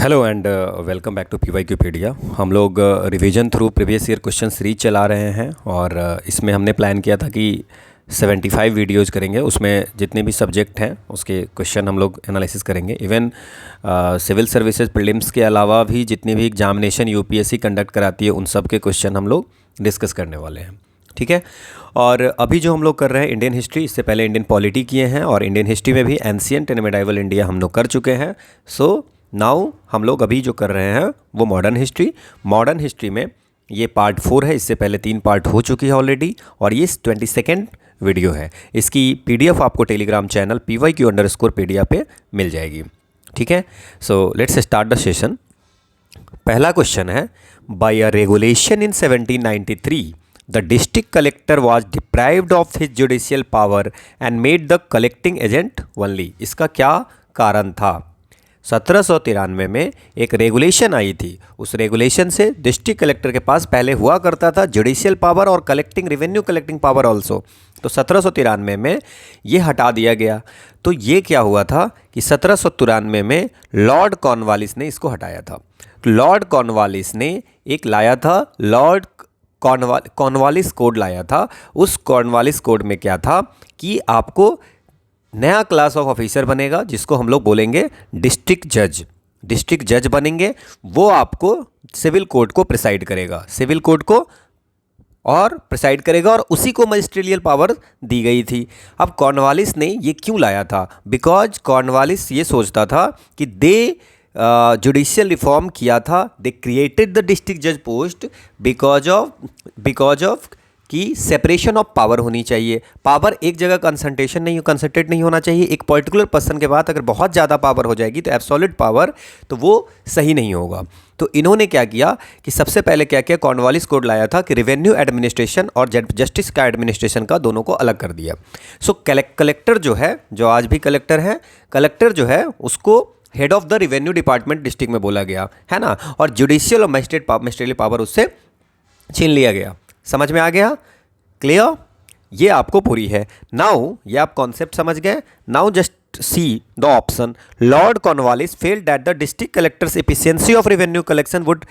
Hello and welcome back to PYQpedia. हम लोग revision through previous year question series चला रहे हैं और इसमें हमने प्लान किया था कि 75 वीडियोज़ करेंगे। उसमें जितने भी सब्जेक्ट हैं उसके क्वेश्चन हम लोग एनालिसिस करेंगे। इवन सिविल सर्विसेज प्रीलिम्स के अलावा भी जितनी भी एग्जामिनेशन यूपीएससी कंडक्ट कराती है उन सब के क्वेश्चन हम लोग डिस्कस करने वाले हैं, ठीक है। और अभी जो हम लोग कर रहे हैं इंडियन हिस्ट्री, इससे पहले इंडियन पॉलिटी किए हैं और इंडियन हिस्ट्री में भी एंशिएंट एंड मेडाइवल इंडिया हम लोग कर चुके हैं। सो नाउ हम लोग अभी जो कर रहे हैं वो मॉडर्न हिस्ट्री। मॉडर्न हिस्ट्री में ये पार्ट 4 है, इससे पहले 3 पार्ट हो चुकी है ऑलरेडी और ये 22nd वीडियो है। इसकी पीडीएफ आपको टेलीग्राम चैनल PYQ_Pedia पे मिल जाएगी, ठीक है। So let's start the session. पहला क्वेश्चन है, by a regulation in 1793 the district collector was deprived of his judicial power and made the collecting agent only. इसका क्या कारण था? 1793 में एक रेगुलेशन आई थी। उस रेगुलेशन से डिस्ट्रिक्ट कलेक्टर के पास पहले हुआ करता था जुडिशियल पावर और collecting revenue collecting power also. तो 1793 में ये हटा दिया गया। तो ये क्या हुआ था कि 1793 में लॉर्ड कॉर्नवालिस ने इसको हटाया था। लॉर्ड कॉर्नवालिस ने एक लाया था, लॉर्ड कॉर्नवालिस कोड लाया था। उस कॉर्नवालिस कोड में क्या था कि आपको नया क्लास ऑफ ऑफिसर बनेगा जिसको हम लोग बोलेंगे डिस्ट्रिक्ट जज। डिस्ट्रिक्ट जज बनेंगे, वो आपको सिविल कोर्ट को प्रिसाइड करेगा, सिविल कोर्ट को और प्रिसाइड करेगा और उसी को मजिस्ट्रियल पावर दी गई थी। अब कॉर्नवालिस ने ये क्यों लाया था? बिकॉज कॉर्नवालिस ये सोचता था कि दे जुडिशियल रिफॉर्म किया था, दे क्रिएटेड द डिस्ट्रिक्ट जज पोस्ट बिकॉज ऑफ कि सेपरेशन ऑफ पावर होनी चाहिए। पावर एक जगह कंसंट्रेट नहीं होना चाहिए। एक पर्टिकुलर पर्सन के बाद अगर बहुत ज़्यादा पावर हो जाएगी तो एब्सोल्यूट पावर, तो वो सही नहीं होगा। तो इन्होंने क्या किया कि सबसे पहले क्या किया, कॉर्नवालिस कोड लाया था कि रेवेन्यू एडमिनिस्ट्रेशन और जस्टिस का एडमिनिस्ट्रेशन का दोनों को अलग कर दिया। सो कलेक्टर जो है, जो आज भी कलेक्टर है, कलेक्टर जो है उसको head of the revenue department district में बोला गया है ना, और जुडिशियल और मजिस्ट्रियल पावर उससे छीन लिया गया। समझ में आ गया? क्लियर? ये आपको पूरी है। नाउ ये आप कॉन्सेप्ट समझ गए। Now just see the option. Lord Cornwallis felt that the district collector's efficiency of revenue collection would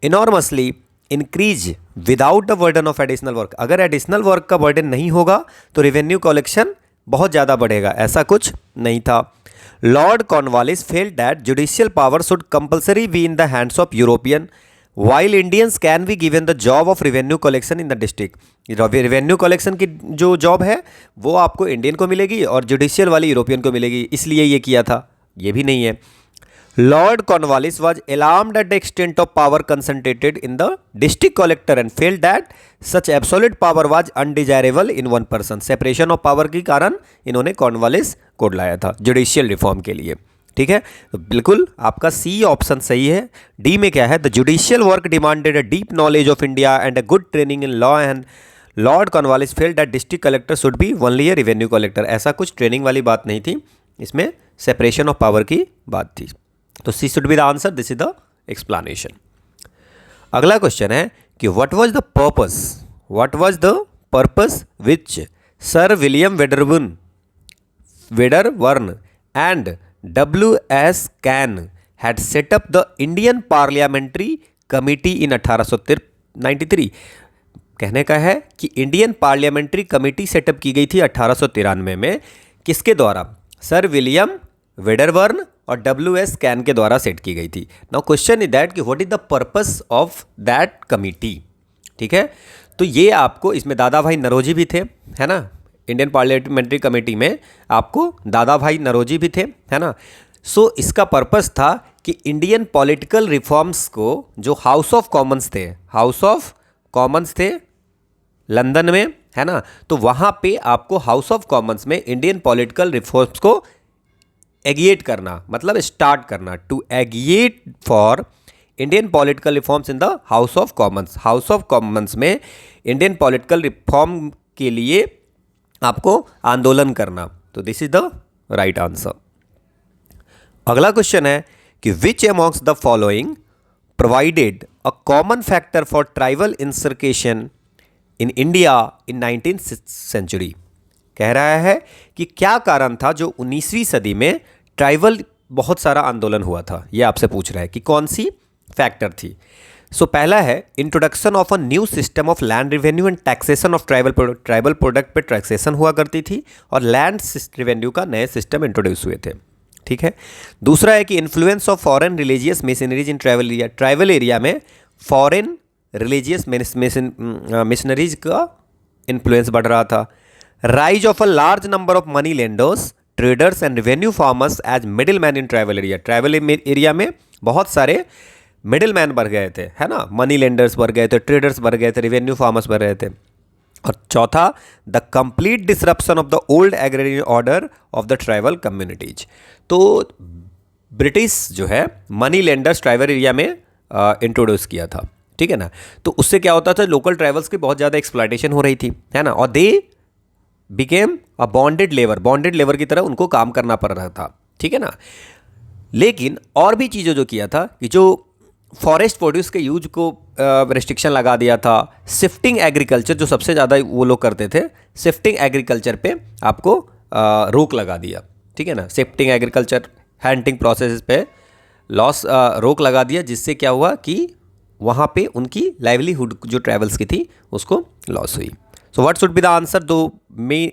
enormously increase without the burden of additional work. अगर एडिशनल वर्क का बर्डन नहीं होगा तो रेवेन्यू कलेक्शन बहुत ज़्यादा बढ़ेगा, ऐसा कुछ नहीं था। Lord Cornwallis felt that judicial power should compulsory be in the hands of European while Indians can be given the job of revenue collection in the district. Revenue collection की जो job है वो आपको इंडियन को मिलेगी और judicial वाली European को मिलेगी, इसलिए ये किया था। ये भी नहीं है। Lord Cornwallis was alarmed at the extent of power concentrated in the district collector and failed that such absolute power was undesirable in one person. Separation of power के कारण इन्होंने कॉर्नवालिस कोड लाया था जुडिशियल रिफॉर्म के लिए, ठीक है। तो बिल्कुल आपका सी ऑप्शन सही है। डी में क्या है, the judicial work demanded a deep knowledge of India and a good training in law and Lord Cornwallis felt that district collector should be only a revenue collector. ऐसा कुछ training वाली बात नहीं थी, इसमें सेपरेशन ऑफ पावर की बात थी। तो C should be the answer, this is the explanation. अगला क्वेश्चन है कि what was the purpose which sir William Wedderburn and W.S. Can had set up the Indian Parliamentary Committee in 1893। कहने का है कि इंडियन पार्लियामेंट्री कमेटी सेटअप की गई थी 1893 में। किसके द्वारा? सर विलियम वेडरबर्न और W.S. कैन के द्वारा सेट की गई थी। नाउ क्वेश्चन इज दैट कि what is the purpose of that committee, ठीक है। तो ये आपको इसमें दादा भाई नरोजी भी थे, है ना। इंडियन पार्लियामेंट्री कमेटी में आपको दादा भाई नरोजी भी थे, है ना। सो इसका पर्पस था कि इंडियन पॉलिटिकल रिफॉर्म्स को, जो हाउस ऑफ कॉमन्स थे लंदन में, है ना, तो वहाँ पे आपको हाउस ऑफ कॉमन्स में इंडियन पॉलिटिकल रिफॉर्म्स को एगिएट करना, मतलब स्टार्ट करना, to agitate for Indian political reforms in the House of Commons. House of Commons में इंडियन पॉलिटिकल रिफॉर्म के लिए आपको आंदोलन करना। तो this is the right answer. अगला क्वेश्चन है कि which amongst the following provided a common factor for tribal insurrection in India in 19th century. कह रहा है कि क्या कारण था जो 19वीं सदी में ट्राइबल बहुत सारा आंदोलन हुआ था, ये आपसे पूछ रहा है कि कौन सी फैक्टर थी। सो पहला है introduction of a new system of land revenue and taxation of tribal product पे टैक्सेशन हुआ करती थी और लैंड रिवेन्यू का नए सिस्टम इंट्रोड्यूस हुए थे। ठीक है। दूसरा है कि influence of foreign religious missionaries in tribal area, tribal area में फॉरेन रिलीजियस मिशनरीज का इन्फ्लुएंस बढ़ रहा था। Rise of a large number of money lenders, traders and revenue farmers as middle man in tribal area, tribal area में बहुत सारे middle man बढ़ गए थे, है ना, मनी लेंडर्स बढ़ गए थे, ट्रेडर्स बढ़ गए थे, रेवेन्यू फार्मर्स बढ़ रहे थे। और चौथा, the complete disruption of the old agrarian order of the tribal communities. तो ब्रिटिश जो है मनी लेंडर्स ट्राइबल एरिया में इंट्रोड्यूस किया था, ठीक है ना। तो उससे क्या होता था, लोकल ट्राइबल्स की बहुत ज़्यादा एक्सप्लॉयटेशन हो रही थी, है ना, और they became a bonded labour की तरह उनको काम करना पड़ रहा था, ठीक है ना। लेकिन और भी चीज़ों जो किया था कि जो फॉरेस्ट प्रोड्यूस के यूज को रिस्ट्रिक्शन लगा दिया था। शिफ्टिंग एग्रीकल्चर जो सबसे ज़्यादा वो लोग करते थे, शिफ्टिंग एग्रीकल्चर पे आपको रोक लगा दिया, ठीक है ना। शिफ्टिंग एग्रीकल्चर हंटिंग प्रोसेस पे रोक लगा दिया, जिससे क्या हुआ कि वहाँ पे उनकी लाइवलीहुड जो ट्रैवल्स की थी उसको लॉस हुई। So what should be the answer, तो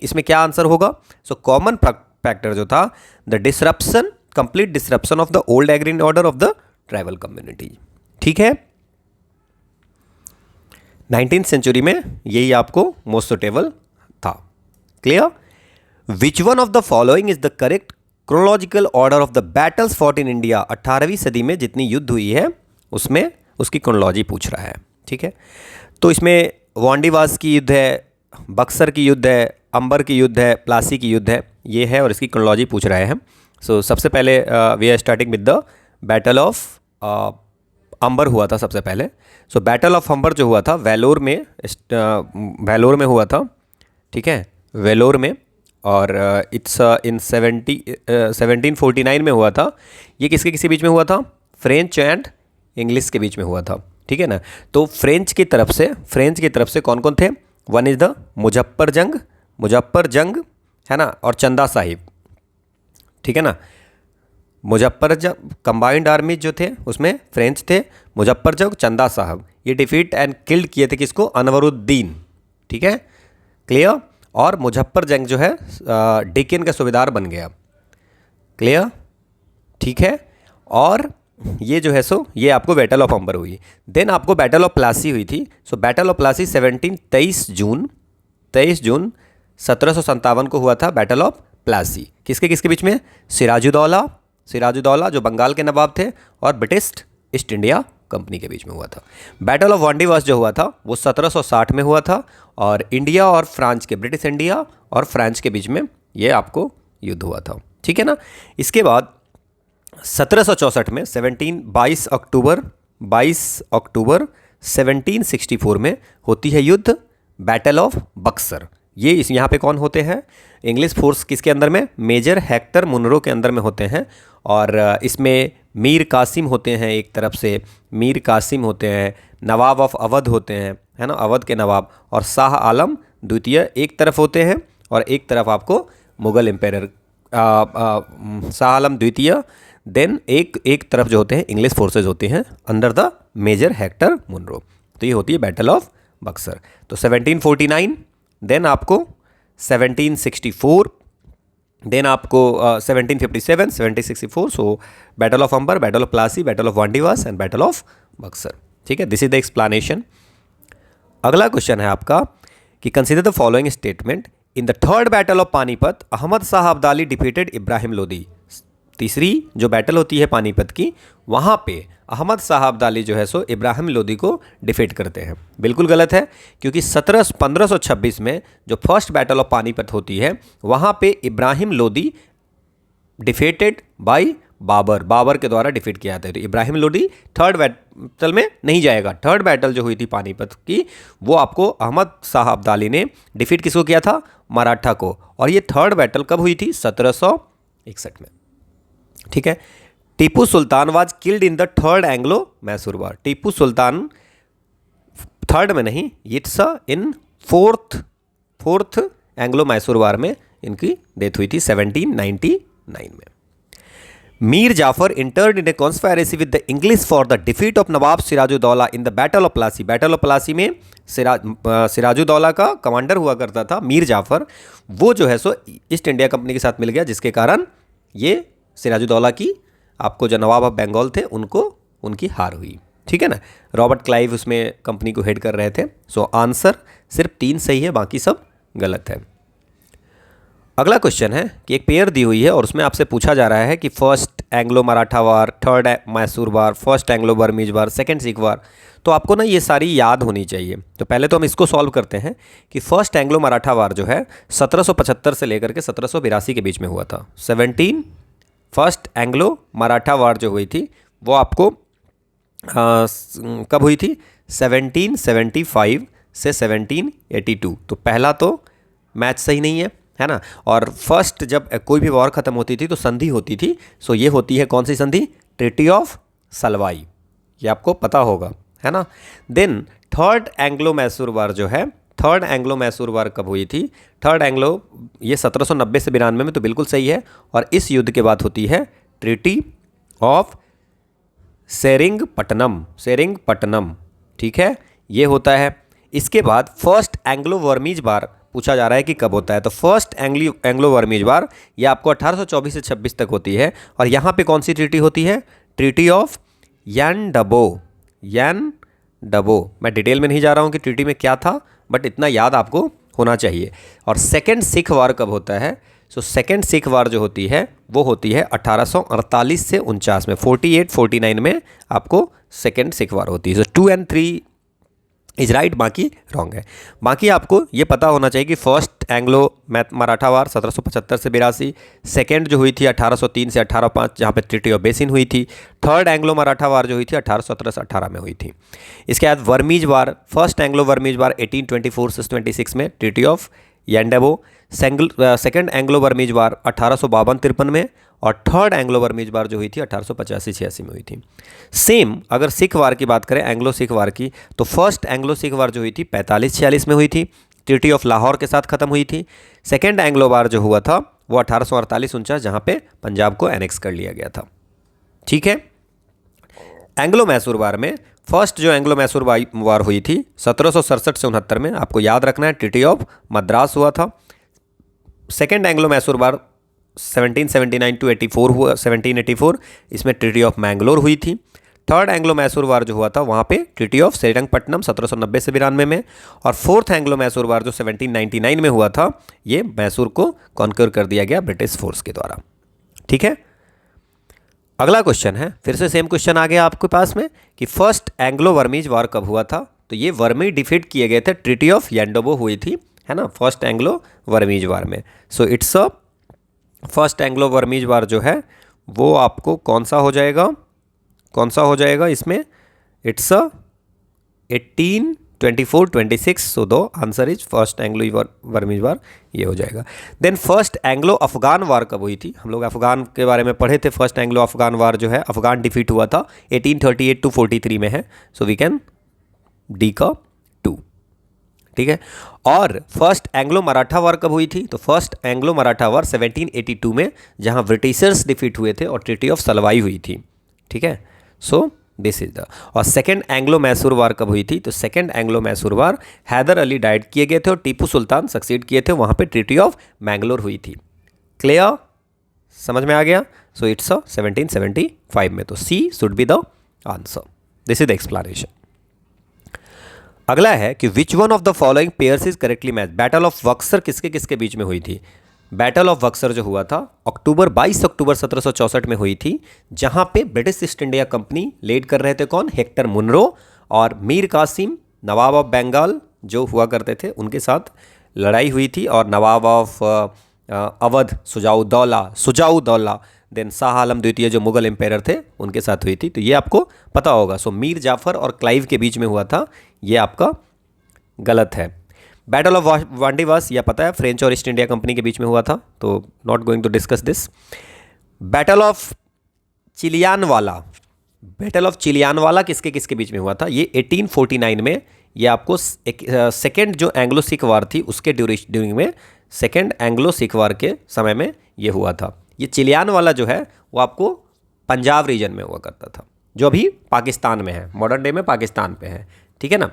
इसमें क्या आंसर होगा। सो कॉमन फैक्टर जो था the disruption, complete disruption of the old agrarian order of the tribal community. ठीक है, 19th सेंचुरी में यही आपको मोस्ट सुटेबल था। Clear. Which one of the following is the correct chronological order of the battles fought in India. 18वीं सदी में जितनी युद्ध हुई है उसमें उसकी क्रोनोलॉजी पूछ रहा है, ठीक है। तो इसमें वांडीवास की युद्ध है, बक्सर की युद्ध है, अंबर की युद्ध है, प्लासी की युद्ध है, ये है और इसकी क्रोनोलॉजी पूछ रहे हैं। सो सबसे पहले we are starting with the battle of Ambur हुआ था सबसे पहले। सो बैटल ऑफ अंबर जो हुआ था वेलोर में हुआ था, ठीक है, वेलोर में, और इट्स इन 1749 में हुआ था। ये किसके बीच में हुआ था, फ्रेंच एंड इंग्लिश के बीच में हुआ था, ठीक है ना। तो फ्रेंच की तरफ से कौन कौन थे, वन इज़ द मुजफ्फर जंग, है ना, और चंदा साहिब, ठीक है ना। कंबाइंड आर्मी जो थे उसमें फ्रेंच थे, मुजफ्फर जंग, चंदा साहब, ये डिफीट एंड किल्ड किए थे किसको, अनवरुद्दीन, ठीक है, क्लियर। और मुजफ्फर जंग जो है डेक्कन का सूबेदार बन गया, क्लियर, ठीक है। और ये जो है ये आपको बैटल ऑफ अंबर हुई। देन आपको बैटल ऑफ प्लासी हुई थी। सो बैटल ऑफ प्लासी 23 जून 1757 को हुआ था बैटल ऑफ प्लासी। किसके बीच में, सिराजुद्दौला जो बंगाल के नवाब थे और ब्रिटिश ईस्ट इंडिया कंपनी के बीच में हुआ था। बैटल ऑफ वांडीवास जो हुआ था वो 1760 में हुआ था और इंडिया और फ्रांस के, ब्रिटिश इंडिया और फ्रांस के बीच में ये आपको युद्ध हुआ था, ठीक है ना। इसके बाद 1764 में 22 अक्टूबर 1764 में होती है युद्ध, बैटल ऑफ बक्सर। ये यहाँ पे कौन होते हैं, इंग्लिश फोर्स किसके अंदर में, मेजर हेक्टर मुनरो के अंदर में होते हैं। और इसमें मीर कासिम होते हैं, एक तरफ से मीर कासिम होते हैं, नवाब ऑफ अवध होते हैं, है ना, अवध के नवाब, और शाह आलम द्वितीय एक तरफ होते हैं और एक तरफ आपको मुग़ल एम्पायर शाह आलम द्वितीय। देन एक तरफ जो होते हैं इंग्लिश फोर्सेज होते हैं under the Major Hector Munro. तो ये होती है बैटल ऑफ बक्सर। तो 1749, देन आपको 1764, देन आपको 1757, 1764। So battle of Ambur, battle of Plassey, battle of Wandiwash and battle of Buxar, ठीक है। This is the explanation. अगला क्वेश्चन है आपका कि consider the following statement. In the third battle of Panipat Ahmad Shah Abdali defeated Ibrahim Lodi. तीसरी जो बैटल होती है पानीपत की, वहाँ पे अहमद शाह अब्दाली जो है इब्राहिम लोदी को डिफीट करते हैं। बिल्कुल गलत है, क्योंकि 1526 में जो फर्स्ट बैटल ऑफ पानीपत होती है वहाँ पे इब्राहिम लोदी डिफीटेड बाय बाबर के द्वारा डिफीट किया जाता है। तो इब्राहिम लोदी थर्ड बैटल में नहीं जाएगा। थर्ड बैटल जो हुई थी पानीपत की वो आपको अहमद शाह अब्दाली ने डिफीट किसको किया था, मराठा को। और ये थर्ड बैटल कब हुई थी, 1761 में, ठीक है। Tipu Sultan was killed in the third Anglo Mysore war. Tipu Sultan third में नहीं, it's in fourth Anglo Mysore war में इनकी डेथ हुई थी 1799 में। Mir Jafar entered in a conspiracy with the English for the defeat of Nawab Sirajuddaula in the battle of Plassey. Battle of Plassey में सिराजुद्दौला का commander हुआ करता था मीर जाफर, वो जो है सो ईस्ट इंडिया कंपनी के साथ मिल गया, जिसके कारण ये सिराजुद्दौला की आपको जो नवाब ऑफ बंगाल थे उनको उनकी हार हुई। ठीक है ना। रॉबर्ट क्लाइव उसमें कंपनी को हेड कर रहे थे। सो आंसर सिर्फ 3 सही है, बाकी सब गलत है। अगला क्वेश्चन है कि एक पेयर दी हुई है और उसमें आपसे पूछा जा रहा है कि फर्स्ट एंग्लो मराठा वार, थर्ड मैसूर वार, फर्स्ट एंग्लो बर्मीज वार, सेकंड सिख वार। तो आपको ना ये सारी याद होनी चाहिए। तो पहले तो हम इसको सॉल्व करते हैं कि फर्स्ट एंग्लो मराठा वार जो है 1775 से लेकर के 1782 के बीच में हुआ था। फर्स्ट एंग्लो मराठा वार जो हुई थी वो आपको कब हुई थी? 1775 से 1782। तो पहला तो मैच सही नहीं है ना। और फर्स्ट जब कोई भी वॉर ख़त्म होती थी तो संधि होती थी। सो ये होती है कौन सी संधि? ट्रीटी ऑफ सलवाई, ये आपको पता होगा, है ना। देन थर्ड एंग्लो मैसूर वार जो है, थर्ड एंग्लो मैसूर वार कब हुई थी? थर्ड एंग्लो ये 1790 से 92 में, तो बिल्कुल सही है। और इस युद्ध के बाद होती है ट्रीटी ऑफ सेरिंगपट्टनम। ठीक है, ये होता है। इसके बाद फर्स्ट एंग्लो वर्मीज वार पूछा जा रहा है कि कब होता है। तो फर्स्ट एंग्लो वर्मीज वार ये आपको 1824 से 26 तक होती है। और यहाँ पे कौन सी ट्रीटी होती है? Treaty of Yandabo. मैं डिटेल में नहीं जा रहा हूँ कि ट्रीटी में क्या था, बट इतना याद आपको होना चाहिए। और सेकेंड सिख वार कब होता है? सो सेकेंड सिख वार जो होती है वो होती है 1848 से 49 में, 48-49 में आपको सेकेंड सिख वार होती है। सो 2 और 3 इज राइट, बाकी रॉन्ग है। बाकी आपको ये पता होना चाहिए कि फर्स्ट एंग्लो मराठा वार 1775 से 82, सेकेंड जो हुई थी 1803 से 1805 जहाँ पे ट्रीटी ऑफ बेसिन हुई थी। थर्ड एंग्लो मराठा वार जो हुई थी 1817 से 18 में हुई थी। इसके बाद वर्मीज वार, फर्स्ट एंग्लो वर्मीज वार 1824 से 26 में, treaty of Yandabo. Second Anglo Burmese war 1852-53 में। और थर्ड एंग्लो बर्मीज वार जो हुई थी 1885-86 में हुई थी। सेम अगर सिख वार की बात करें, एंग्लो सिख वार की, तो फर्स्ट एंग्लो सिख वार जो हुई थी 45-46 में हुई थी, ट्रीटी ऑफ लाहौर के साथ ख़त्म हुई थी। सेकेंड एंग्लो वार जो हुआ था वो 1848-49 जहाँ पे पंजाब को एनेक्स कर लिया गया था। ठीक है। एंग्लो मैसूर वार में फर्स्ट जो एंग्लो मैसूर वार हुई थी 1767 से 69 में, आपको याद रखना है, ट्रीटी ऑफ मद्रास हुआ था। Second Anglo Mysore war 1779 to 84 हुआ, 1784, इसमें ट्रीटी ऑफ मैंगलोर हुई थी। थर्ड एंग्लो मैसूर वार जो हुआ था वहाँ पे ट्रीटी ऑफ सेरिंगपट्टनम 1790 से 92 में। और फोर्थ एंग्लो मैसूर वार जो 1799 में हुआ था, ये मैसूर को कॉन्कर कर दिया गया ब्रिटिश फोर्स के द्वारा। ठीक है। अगला क्वेश्चन है, फिर से सेम क्वेश्चन आ गया आपके पास में कि फर्स्ट एंग्लो वर्मीज वार कब हुआ था? तो ये वर्मी डिफीट किए गए थे, ट्रीटी ऑफ यानडबो हुई थी, है ना, फर्स्ट एंग्लो वर्मीज वार में। So it's a first Anglo Burmese war जो है वो आपको कौन सा हो जाएगा इसमें? It's a 1824-26। सो दो answer is first Anglo Burmese वार, ये हो जाएगा। देन फर्स्ट एंग्लो अफगान वार कब हुई थी? हम लोग अफगान के बारे में पढ़े थे। फर्स्ट एंग्लो अफगान वार जो है, अफगान डिफीट हुआ था 1838 to 43 में है। सो वी कैन डी का 2। ठीक है। और फर्स्ट एंग्लो मराठा वार कब हुई थी? तो फर्स्ट एंग्लो मराठा वार 1782 में, जहां ब्रिटिशर्स डिफीट हुए थे और ट्रीटी ऑफ सलवाई हुई थी। ठीक है। सो दिस इज द। और सेकेंड एंग्लो मैसूर वार कब हुई थी? तो सेकेंड एंग्लो मैसूर वार हैदर अली डाइड किए गए थे और टीपू सुल्तान सक्सीड किए थे, वहां पे ट्रीटी ऑफ मैंगलोर हुई थी। क्लियर, समझ में आ गया? सो इट्स 1775 में, तो C should be the answer. This is the explanation. अगला है कि which one of the following pairs is correctly match? Battle of Buxar किसके किसके बीच में हुई थी? बैटल ऑफ बक्सर जो हुआ था 22 अक्टूबर 1764 में हुई थी, जहां पे British east India company lead कर रहे थे कौन? हेक्टर मुनरो और मीर कासिम नवाब ऑफ बंगाल जो हुआ करते थे उनके साथ लड़ाई हुई थी। और नवाब ऑफ अवध सुजाउद्दौला, देन शाह आलम द्वितीय जो मुगल एम्पायर थे उनके साथ हुई थी। तो ये आपको पता होगा। सो मीर जाफर और क्लाइव के बीच में हुआ था, ये आपका गलत है। बैटल ऑफ वांडीवास यह पता है, फ्रेंच और ईस्ट इंडिया कंपनी के बीच में हुआ था, तो not going to discuss this. Battle of Chillianwala किसके किसके बीच में हुआ था? ये 1849 में, ये आपको सेकेंड जो एंग्लो सिख वार थी उसके ड्यूरिंग में, सेकेंड एंग्लो सिख वार के समय में ये हुआ था। ये चिलियानवाला जो है वो आपको पंजाब रीजन में हुआ करता था, जो अभी पाकिस्तान में है, मॉडर्न डे में पाकिस्तान पे है, ठीक है ना।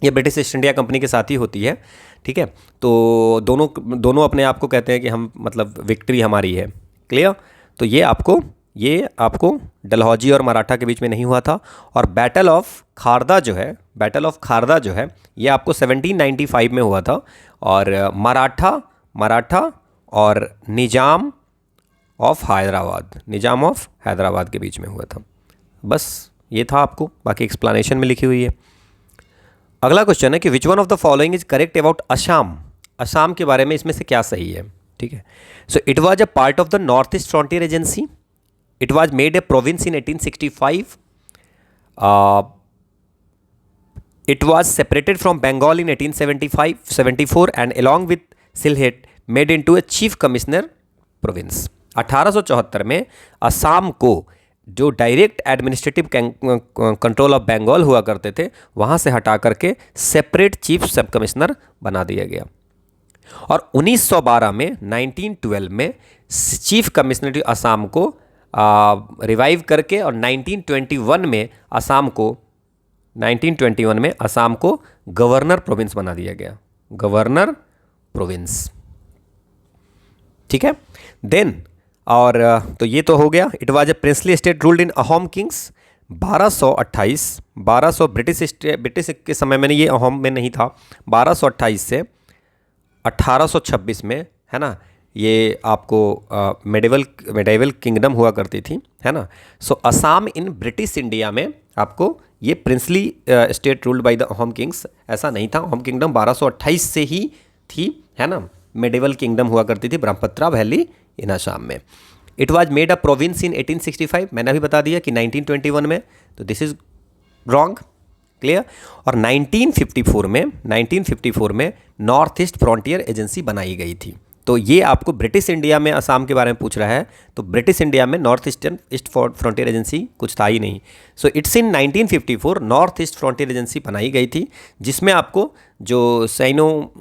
ये ब्रिटिश ईस्ट इंडिया कंपनी के साथ ही होती है, ठीक है। तो दोनों अपने आप को कहते हैं कि हम मतलब विक्ट्री हमारी है, क्लियर। तो ये आपको डलहौजी और मराठा के बीच में नहीं हुआ था। और बैटल ऑफ खारदा जो है ये आपको 1795 में हुआ था। और मराठा और निजाम ऑफ हैदराबाद के बीच में हुआ था। बस ये था आपको, बाकी एक्सप्लेनेशन में लिखी हुई है। अगला क्वेश्चन है कि which one of the following is correct about Assam के बारे में इसमें से क्या सही है, ठीक है। So it was a part of the north east frontier agency, it was made a province in 1865, it was separated from Bengal in 1874 and along with Sylhet made into a chief commissioner province। 1874 में असम को जो direct administrative control of Bengal हुआ करते थे वहाँ से हटा करके सेपरेट चीफ सब कमिश्नर बना दिया गया। और 1912 में 1912 में चीफ कमिश्नर असम को रिवाइव करके और 1921 में असम को गवर्नर प्रोविंस बना दिया गया, गवर्नर प्रोविंस, ठीक है। देन और तो ये तो हो गया। It was a princely state ruled in Ahom Kings 1228 British के समय में ये अहोम में नहीं था। 1228 से 1826 में, है ना, ये आपको मेडिवल किंगडम हुआ करती थी, है ना। सो असम इन ब्रिटिश इंडिया में आपको ये princely state ruled by the Ahom Kings ऐसा नहीं था। अहोम किंगडम 1228 से ही थी, है ना। मेडिवल किंगडम हुआ करती थी ब्रह्मपुत्रा वैली इन असम में। It was made a province इन 1865, मैंने अभी बता दिया कि 1921 में, तो दिस इज रॉन्ग, क्लियर। और 1954 में नॉर्थ ईस्ट फ्रंटियर एजेंसी बनाई गई थी। तो ये आपको ब्रिटिश इंडिया में असम के बारे में पूछ रहा है, तो ब्रिटिश इंडिया में नॉर्थ ईस्ट फ्रंटियर एजेंसी कुछ था ही नहीं। So it's in 1954 north east frontier agency बनाई गई थी, जिसमें आपको जो साइनो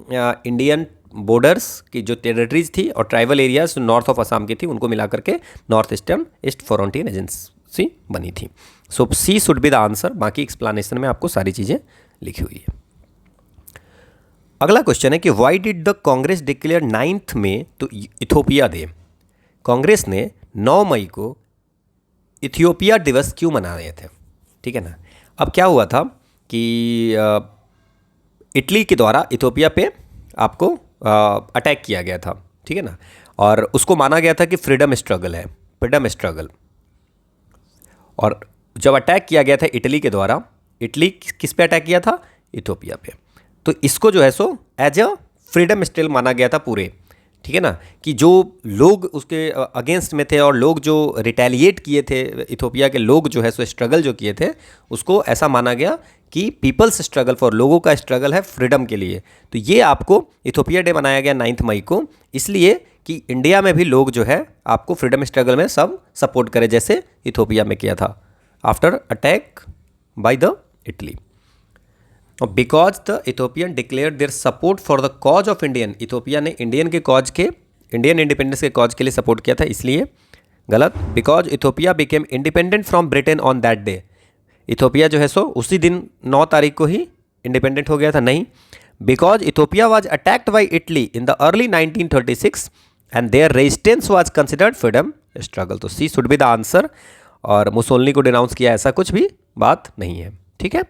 इंडियन बॉर्डर्स की जो टेरिटरीज थी और tribal areas north of Assam की थी उनको मिला करके नॉर्थ ईस्ट फ्रंटियर एजेंसी बनी थी। सो सी शुड बी द आंसर। बाकी एक्सप्लेनेशन में आपको सारी चीज़ें लिखी हुई है। अगला क्वेश्चन है कि why did the Congress declare 9 May to Ethiopia day. Congress ने 9 मई को इथियोपिया दिवस क्यों मनाए थे, ठीक है ना। अब क्या हुआ था कि इटली के द्वारा इथियोपिया पे आपको अटैक किया गया था, ठीक है ना। और उसको माना गया था कि फ्रीडम स्ट्रगल। और जब अटैक किया गया था इटली के द्वारा, इटली किस पे अटैक किया था, इथियोपिया पे। तो इसको जो है सो एज अ फ्रीडम स्ट्रगल माना गया था पूरे, ठीक है ना। कि जो लोग उसके अगेंस्ट में थे और लोग जो रिटेलिएट किए थे, इथियोपिया के लोग जो है सो स्ट्रगल जो किए थे, उसको ऐसा माना गया कि पीपल्स स्ट्रगल फॉर, लोगों का स्ट्रगल है फ्रीडम के लिए। तो ये आपको इथियोपिया डे मनाया गया 9 मई को, इसलिए कि इंडिया में भी लोग जो है आपको फ्रीडम स्ट्रगल में सब सपोर्ट करें, जैसे इथियोपिया में किया था after attack by the Italy. Because the Ethiopian declare their support for the cause of Indian, Ethiopia ने इंडियन इंडिपेंडेंस के कॉज के लिए सपोर्ट किया था, इसलिए गलत। Because Ethiopia became independent from Britain on that day, Ethiopia जो है सो उसी दिन 9 तारीख को ही इंडिपेंडेंट हो गया था, नहीं। Because Ethiopia was attacked by Italy in the early 1936 and their resistance was considered freedom struggle. तो C should be the answer. और मुसोलिनी को डिनाउंस किया, ऐसा कुछ भी बात नहीं है, ठीक है।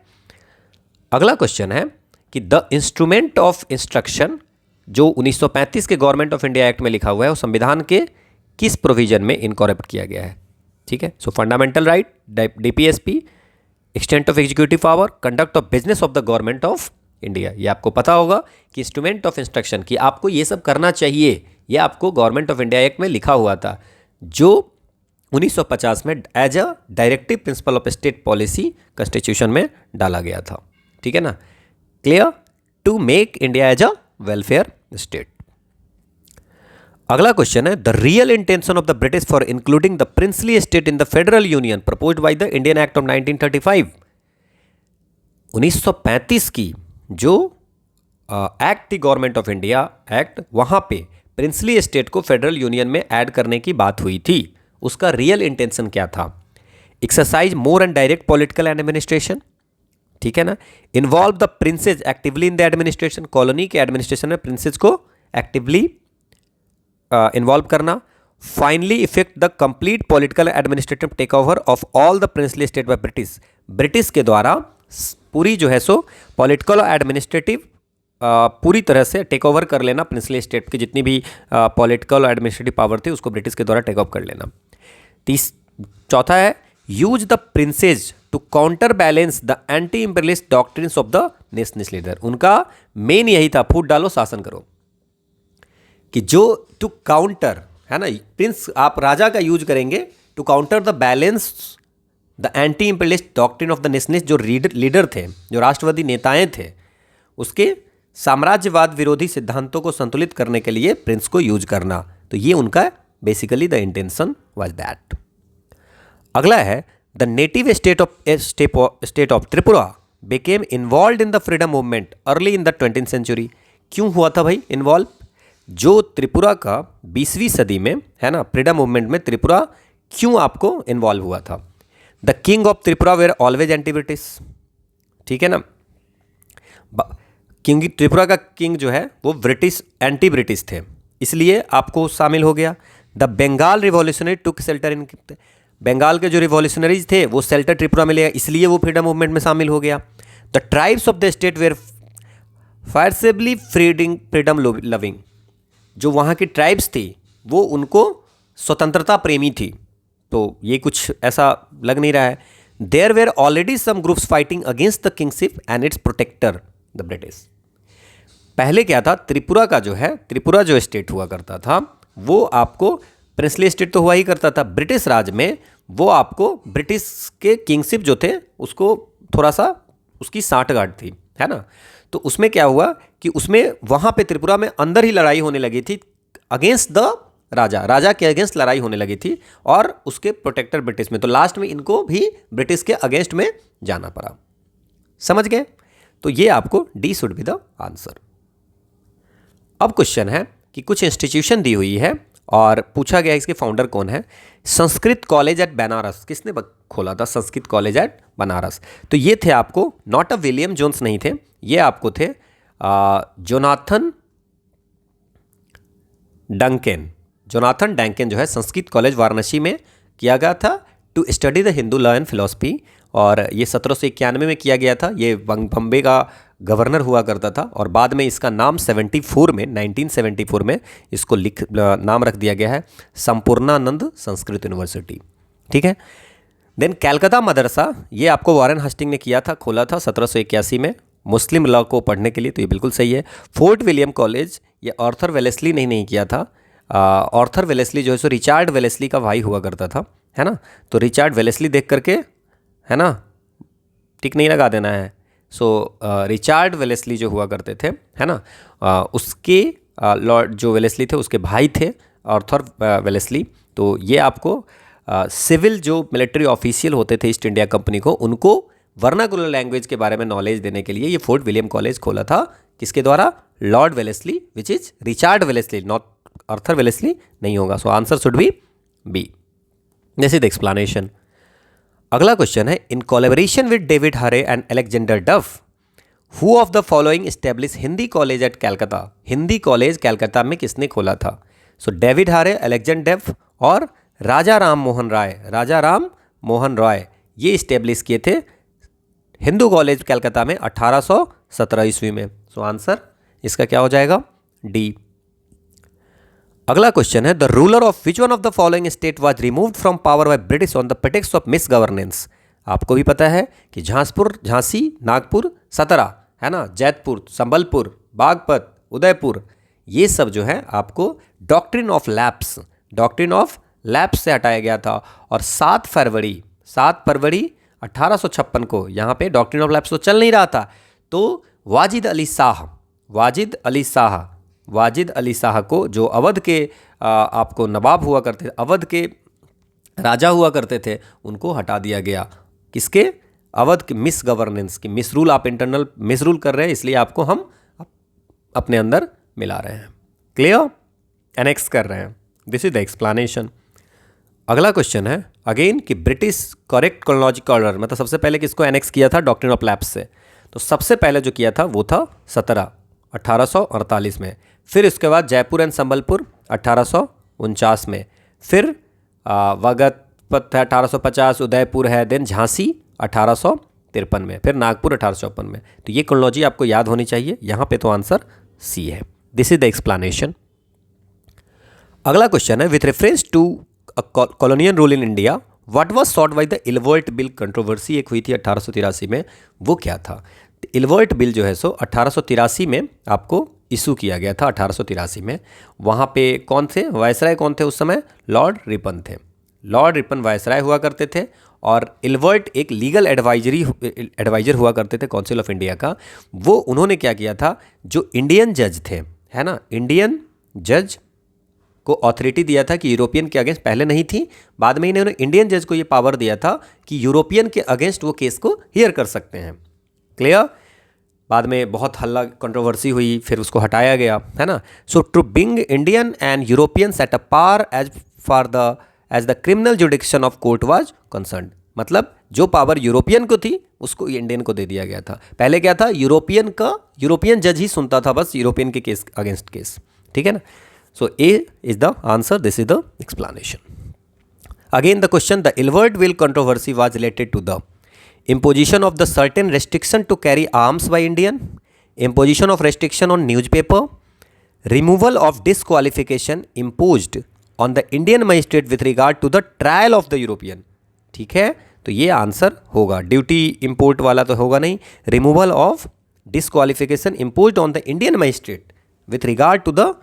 अगला क्वेश्चन है कि द इंस्ट्रूमेंट ऑफ इंस्ट्रक्शन जो 1935 के गवर्नमेंट ऑफ इंडिया एक्ट में लिखा हुआ है, वो संविधान के किस प्रोविजन में इनकॉर्पोरेट किया गया है, ठीक है। सो fundamental right, DPSP, extent of executive power, conduct of business of the government of India. ये आपको पता होगा कि इंस्ट्रूमेंट ऑफ इंस्ट्रक्शन की आपको ये सब करना चाहिए, ये आपको गवर्नमेंट ऑफ इंडिया एक्ट में लिखा हुआ था, जो 1950 में as a directive principle of state policy constitution में डाला गया था, ठीक है ना। Clear, to make India as a welfare state. अगला क्वेश्चन है the real intention of the British for including the princely state in the federal union proposed by the Indian Act of 1935। 1935 की जो एक्ट थी government of India act, वहां पे princely state को federal union में add करने की बात हुई थी उसका रियल इंटेंशन क्या था। Exercise more and direct political administration, ठीक है ना। Involve the princes actively in the administration, colony के एडमिनिस्ट्रेशन में प्रिंसेस को एक्टिवली इन्वॉल्व करना। Finally effect the complete political administrative takeover of all the princely state by British, British के द्वारा पूरी जो है सो पॉलिटिकल और एडमिनिस्ट्रेटिव पूरी तरह से टेक ओवर कर लेना, प्रिंसली स्टेट की जितनी भी पॉलिटिकल और एडमिनिस्ट्रेटिव पावर थी उसको ब्रिटिश के द्वारा टेक ओवर कर लेना। चौथा है use the princes to counterbalance the anti imperialist doctrines of the nationalist leader, उनका मेन यही था फूट डालो शासन करो, कि जो टू काउंटर है ना, प्रिंस आप राजा का यूज करेंगे to counter the balance the anti imperialist doctrine of the nationalist, जो लीडर थे, जो राष्ट्रवादी नेताएं थे, उसके साम्राज्यवाद विरोधी सिद्धांतों को संतुलित करने के लिए प्रिंस को यूज करना। तो ये उनका basically the intention was that. अगला है the native state of Tripura became involve in the freedom movement early in the 20th century. क्यों हुआ था भाई इन्वॉल्व? जो त्रिपुरा का 20वीं सदी में है ना फ्रीडम मूवमेंट में त्रिपुरा क्यों आपको इन्वॉल्व हुआ था? The king of Tripura where always anti British, ठीक है ना। क्योंकि त्रिपुरा का किंग जो है वो ब्रिटिश एंटी ब्रिटिश थे, इसलिए आपको शामिल हो गया। The Bengal revolutionary took shelter in, Bengal के जो रिवॉल्यूशनरीज थे वो शेल्टर त्रिपुरा में लिया, इसलिए वो फ्रीडम मूवमेंट में शामिल हो गया। The tribes of the state were fiercely freedom loving, जो वहाँ की ट्राइब्स थी वो उनको स्वतंत्रता प्रेमी थी, तो ये कुछ ऐसा लग नहीं रहा है। There were already some groups fighting against the kingship and its protector the British. पहले क्या था, त्रिपुरा का जो है, त्रिपुरा जो स्टेट हुआ करता था वो आपको प्रिंसली स्टेट तो हुआ ही करता था, ब्रिटिश राज में वो आपको ब्रिटिश के किंगशिप जो थे उसको थोड़ा सा उसकी सांठगांठ थी, है ना। तो उसमें क्या हुआ कि उसमें वहाँ पे त्रिपुरा में अंदर ही लड़ाई होने लगी थी अगेंस्ट द राजा के अगेंस्ट लड़ाई होने लगी थी और उसके प्रोटेक्टर ब्रिटिश में, तो लास्ट में इनको भी ब्रिटिश के अगेंस्ट में जाना पड़ा। समझ गए? तो ये आपको D should be the answer. अब क्वेश्चन है कि कुछ इंस्टीट्यूशन दी हुई है और पूछा गया इसके फाउंडर कौन है। संस्कृत कॉलेज एट बनारस, किसने खोला था संस्कृत कॉलेज एट बनारस? तो ये थे आपको नॉट अ विलियम जोन्स नहीं थे, ये आपको थे जोनाथन डंकेन जो है संस्कृत कॉलेज वाराणसी में किया गया था to study the Hindu law and philosophy, और ये 1791 में किया गया था। ये बम्बे का गवर्नर हुआ करता था और बाद में इसका नाम 1974 में इसको नाम रख दिया गया है संपूर्णानंद संस्कृत यूनिवर्सिटी, ठीक है। देन कैलकाता मदरसा, ये आपको वॉरेन हस्टिंग ने किया था, खोला था 1781 में मुस्लिम लॉ को पढ़ने के लिए, तो ये बिल्कुल सही है। फोर्ट विलियम कॉलेज ये आर्थर वेलेस्ली ने नहीं किया था, आर्थर वेलेस्ली जो है सो रिचार्ड वेलेस्ली का भाई हुआ करता था, है ना। तो रिचार्ड वेलेस्ली देख करके, है ना, टिक नहीं लगा देना है। सो रिचार्ड वेलेस्ली जो हुआ करते थे, है ना, उसके लॉर्ड जो वेलेस्ली थे उसके भाई थे आर्थर वेलेस्ली। तो ये आपको सिविल जो मिलिट्री ऑफिशियल होते थे ईस्ट इंडिया कंपनी को, उनको वर्नाकुलर लैंग्वेज के बारे में नॉलेज देने के लिए ये फोर्ट विलियम कॉलेज खोला था। किसके द्वारा? Lord Wellesley, which is Richard Wellesley, not Arthur Wellesley नहीं होगा। So answer should be B. This is the explanation. अगला क्वेश्चन है in collaboration with David Hare and Alexander Duff who of the following establish Hindi college at Calcutta. Hindi college Calcutta में किसने खोला था? सो David हारे, Alexander डफ और राजा राम मोहन रॉय ये इस्टेब्लिश किए थे हिंदू कॉलेज कैलकाता में 1817 ईस्वी में। सो आंसर इसका क्या हो जाएगा? डी। अगला क्वेश्चन है the ruler of which one of the following state was removed from power by British on the pretext of misgovernance. आपको भी पता है कि झांसी, नागपुर, सतरा, है ना, जैतपुर, संबलपुर, बागपत, उदयपुर, ये सब जो है आपको डॉक्ट्रिन ऑफ लैप्स से हटाया गया था। और 7 फरवरी 1856 को यहाँ पे डॉक्ट्रिन ऑफ लैप्स तो चल नहीं रहा था, तो वाजिद अली शाह को, जो अवध के आपको नवाब हुआ करते थे, अवध के राजा हुआ करते थे, उनको हटा दिया गया। किसके? अवध के मिस गवर्नेंस की, मिसरूल, आप इंटरनल मिसरूल कर रहे हैं, इसलिए आपको हम अपने अंदर मिला रहे हैं। क्लियर? एनेक्स कर रहे हैं। This is the explanation. अगला क्वेश्चन है अगेन कि ब्रिटिश करेक्ट क्रोनोलॉजिकल ऑर्डर, मतलब सबसे पहले किसको एनेक्स किया था, डॉक्ट्रिन ऑफ लैप्स से। तो सबसे पहले जो किया था वो था 1848 में। फिर इसके बाद जयपुर एंड संबलपुर 1849 में। फिर वगत 1850, उदयपुर है, देन झांसी 1853 में, फिर नागपुर 1854 में। तो ये क्रोनोलॉजी आपको याद होनी चाहिए। यहाँ पे तो आंसर सी है। This is the explanation. अगला क्वेश्चन है with reference to colonial rule in India what was solved by the Ilbert bill controversy एक हुई थी 1883 में, वो क्या था? इलवर्ट बिल जो है सो 1883 में आपको इशू किया गया था। 1883 में वहाँ पे कौन थे वायसराय, कौन थे उस समय? लॉर्ड रिपन थे। लॉर्ड रिपन वायसराय हुआ करते थे और इलवर्ट एक लीगल एडवाइजर हुआ करते थे काउंसिल ऑफ इंडिया का। वो उन्होंने क्या किया था, जो इंडियन जज थे, है ना, इंडियन जज को ऑथोरिटी दिया था कि यूरोपियन के अगेंस्ट, पहले नहीं थी, बाद में इन्होंने इंडियन जज को ये पावर दिया था कि यूरोपियन के अगेंस्ट वो केस को हियर कर सकते हैं। क्लियर? बाद में बहुत हल्ला कंट्रोवर्सी हुई, फिर उसको हटाया गया, है ना। So to bring Indian and European set a par as the criminal jurisdiction of court was concern, मतलब जो पावर यूरोपियन को थी उसको इंडियन को दे दिया गया था। पहले क्या था, यूरोपियन जज ही सुनता था बस यूरोपियन के केस अगेंस्ट केस, ठीक है ना। So A is the answer, this is the explanation. Again the question, the Ilvert Bill controversy was related to the imposition of the certain restriction to carry arms by Indian, imposition of restriction on newspaper, removal of disqualification imposed on the Indian magistrate with regard to the trial of the European. ठीक है, तो ये answer होगा। Duty import वाला तो होगा नहीं। Removal of disqualification imposed on the Indian magistrate with regard to the